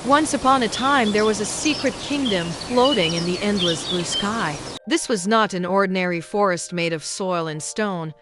Once upon a time, there was a secret kingdom floating in the endless blue sky. This was not an ordinary forest made of soil and stone,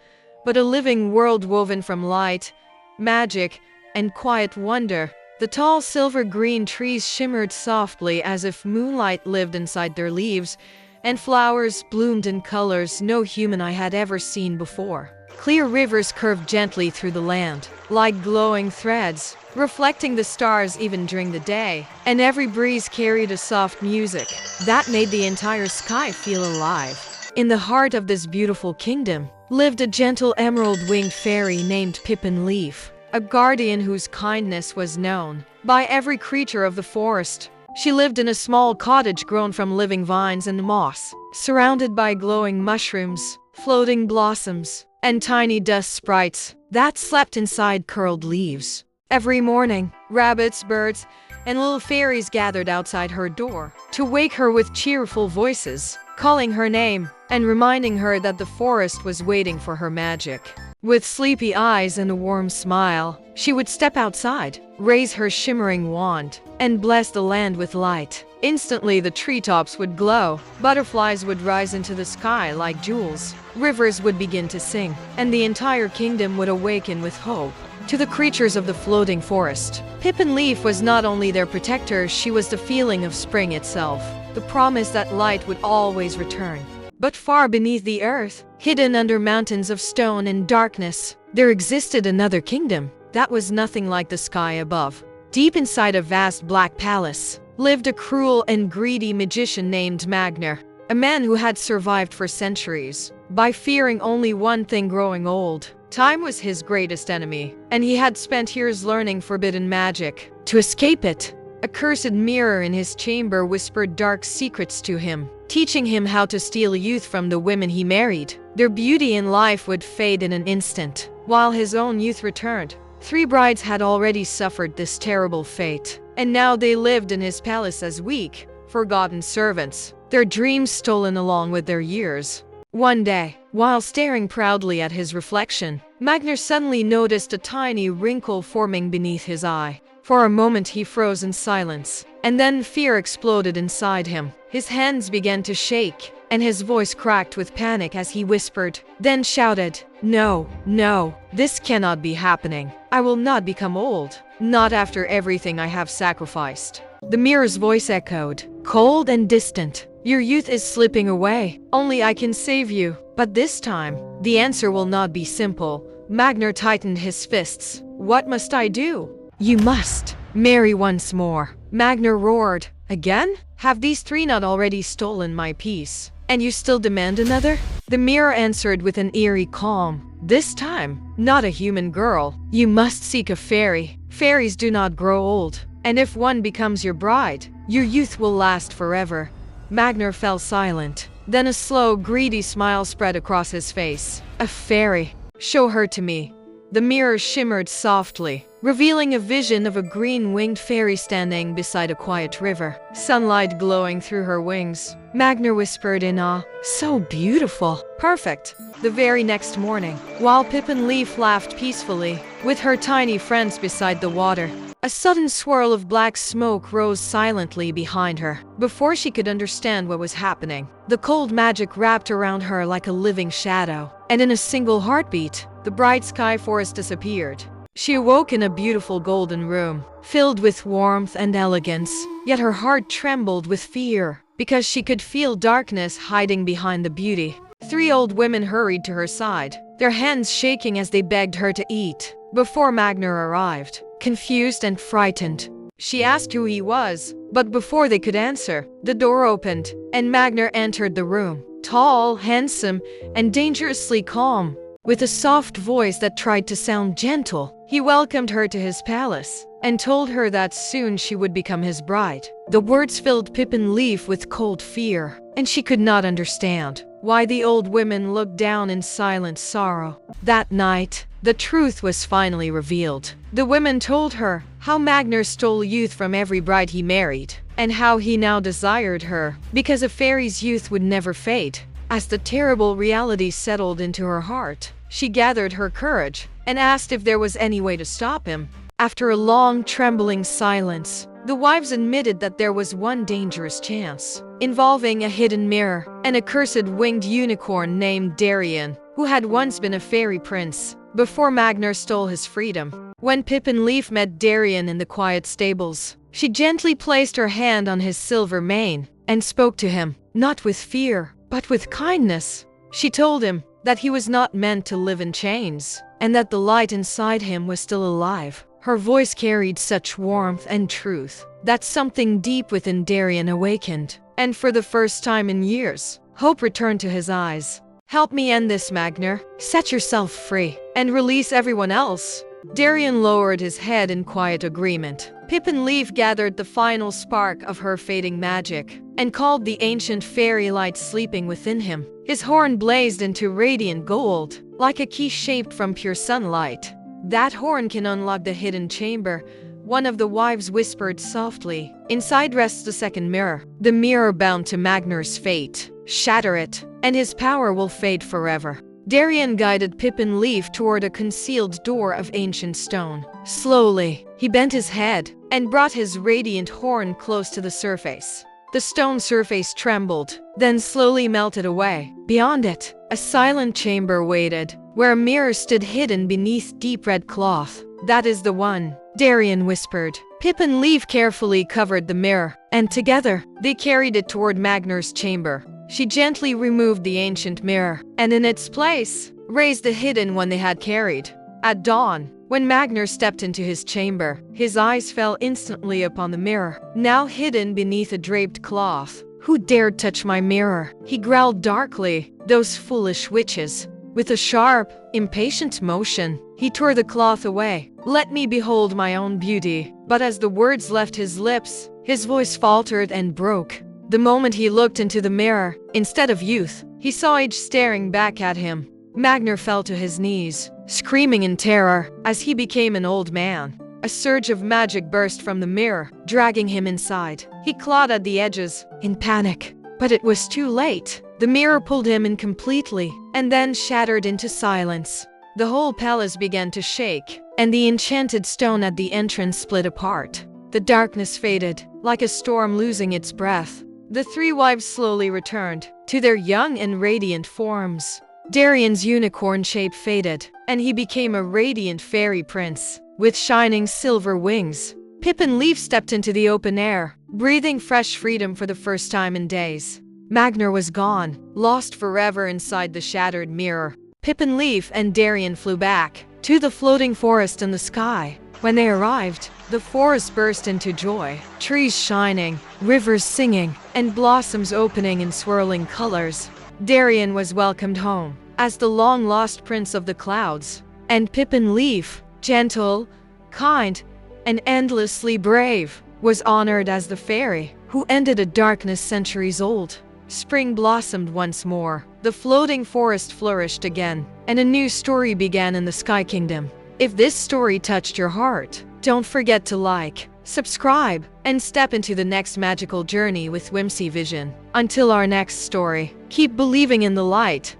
but a living world woven from light, magic, and quiet wonder. The tall silver-green trees shimmered softly as if moonlight lived inside their leaves, and flowers bloomed in colors no human eye had ever seen before. Clear rivers curved gently through the land, like glowing threads, reflecting the stars even during the day, and every breeze carried a soft music that made the entire sky feel alive. In the heart of this beautiful kingdom lived a gentle emerald-winged fairy named Pippen Leaf, a guardian whose kindness was known by every creature of the forest. She lived in a small cottage grown from living vines and moss, surrounded by glowing mushrooms, floating blossoms, and tiny dust sprites that slept inside curled leaves. Every morning, rabbits, birds, and little fairies gathered outside her door to wake her with cheerful voices, calling her name and reminding her that the forest was waiting for her magic. With sleepy eyes and a warm smile, she would step outside, raise her shimmering wand, and bless the land with light. Instantly, the treetops would glow, butterflies would rise into the sky like jewels, rivers would begin to sing, and the entire kingdom would awaken with hope. To the creatures of the floating forest, Pippen Leaf was not only their protector, she was the feeling of spring itself, the promise that light would always return. But far beneath the earth, hidden under mountains of stone and darkness, there existed another kingdom that was nothing like the sky above. Deep inside a vast black palace lived a cruel and greedy magician named Magnor, a man who had survived for centuries by fearing only one thing: growing old. Time was his greatest enemy, and he had spent years learning forbidden magic. To escape it, a cursed mirror in his chamber whispered dark secrets to him, teaching him how to steal youth from the women he married. Their beauty and life would fade in an instant, while his own youth returned. 3 brides had already suffered this terrible fate, and now they lived in his palace as weak, forgotten servants, their dreams stolen along with their years. One day, while staring proudly at his reflection, Magnor suddenly noticed a tiny wrinkle forming beneath his eye. For a moment he froze in silence, and then fear exploded inside him. His hands began to shake, and his voice cracked with panic as he whispered, then shouted, "No, no, this cannot be happening. I will not become old, not after everything I have sacrificed." The mirror's voice echoed, cold and distant. "Your youth is slipping away. Only I can save you. But this time, the answer will not be simple." Magnor tightened his fists. "What must I do?" "You must marry once more." Magnor roared. "Again? Have these 3 not already stolen my peace? And you still demand another?" The mirror answered with an eerie calm. "This time, not a human girl. You must seek a fairy. Fairies do not grow old, and if one becomes your bride, your youth will last forever." Magnor fell silent. Then a slow, greedy smile spread across his face. "A fairy? Show her to me." The mirror shimmered softly, revealing a vision of a green-winged fairy standing beside a quiet river, sunlight glowing through her wings. Magnor whispered in awe, "So beautiful." "Perfect." The very next morning, while Pippen Leaf laughed peacefully with her tiny friends beside the water, a sudden swirl of black smoke rose silently behind her. Before she could understand what was happening, the cold magic wrapped around her like a living shadow, and in a single heartbeat, the bright sky forest disappeared. She awoke in a beautiful golden room, filled with warmth and elegance, yet her heart trembled with fear, because she could feel darkness hiding behind the beauty. 3 old women hurried to her side, their hands shaking as they begged her to eat. Before Magnor arrived, confused and frightened, she asked who he was, but before they could answer, the door opened, and Magnor entered the room, tall, handsome, and dangerously calm. With a soft voice that tried to sound gentle, he welcomed her to his palace and told her that soon she would become his bride. The words filled Pippen Leaf with cold fear, and she could not understand why the old women looked down in silent sorrow. That night, the truth was finally revealed. The women told her how Magnor stole youth from every bride he married, and how he now desired her because a fairy's youth would never fade. As the terrible reality settled into her heart, she gathered her courage and asked if there was any way to stop him. After a long, trembling silence, The wives admitted that there was one dangerous chance, involving a hidden mirror, an accursed winged unicorn named Darion, who had once been a fairy prince, before Magnor stole his freedom. When Pippen Leaf met Darion in the quiet stables, she gently placed her hand on his silver mane and spoke to him, not with fear, but with kindness. She told him that he was not meant to live in chains, and that the light inside him was still alive. Her voice carried such warmth and truth that something deep within Darion awakened, and for the first time in years, hope returned to his eyes. "Help me end this, Magnor. Set yourself free, and release everyone else." Darion lowered his head in quiet agreement. Pippen Leaf gathered the final spark of her fading magic, and called the ancient fairy light sleeping within him. His horn blazed into radiant gold, like a key shaped from pure sunlight. "That horn can unlock the hidden chamber," one of the wives whispered softly. "Inside rests the second mirror, the mirror bound to Magnor's fate. Shatter it, and his power will fade forever." Darion guided Pippen Leaf toward a concealed door of ancient stone. Slowly, he bent his head and brought his radiant horn close to the surface. The stone surface trembled, then slowly melted away. Beyond it, a silent chamber waited, where a mirror stood hidden beneath deep red cloth. "That is the one," Darion whispered. Pippen Leaf carefully covered the mirror, and together, they carried it toward Magnor's chamber. She gently removed the ancient mirror, and in its place, raised the hidden one they had carried. At dawn, when Magnor stepped into his chamber, his eyes fell instantly upon the mirror, now hidden beneath a draped cloth. "Who dared touch my mirror?" he growled darkly. "Those foolish witches." With a sharp, impatient motion, he tore the cloth away. "Let me behold my own beauty." But as the words left his lips, his voice faltered and broke. The moment he looked into the mirror, instead of youth, he saw age staring back at him. Magnor fell to his knees, screaming in terror, as he became an old man. A surge of magic burst from the mirror, dragging him inside. He clawed at the edges, in panic. But it was too late. The mirror pulled him in completely, and then shattered into silence. The whole palace began to shake, and the enchanted stone at the entrance split apart. The darkness faded, like a storm losing its breath. The three wives slowly returned to their young and radiant forms. Darion's unicorn shape faded, and he became a radiant fairy prince, with shining silver wings. Pippen Leaf stepped into the open air, breathing fresh freedom for the first time in days. Magnor was gone, lost forever inside the shattered mirror. Pippen Leaf and Darion flew back to the floating forest in the sky. When they arrived, the forest burst into joy, trees shining, rivers singing, and blossoms opening in swirling colors. Darion was welcomed home as the long-lost prince of the clouds, and Pippen Leaf, gentle, kind, and endlessly brave, was honored as the fairy who ended a darkness centuries old. Spring blossomed once more, the floating forest flourished again, and a new story began in the Sky Kingdom. If this story touched your heart, don't forget to like, subscribe, and step into the next magical journey with Whimsy Vision. Until our next story, keep believing in the light.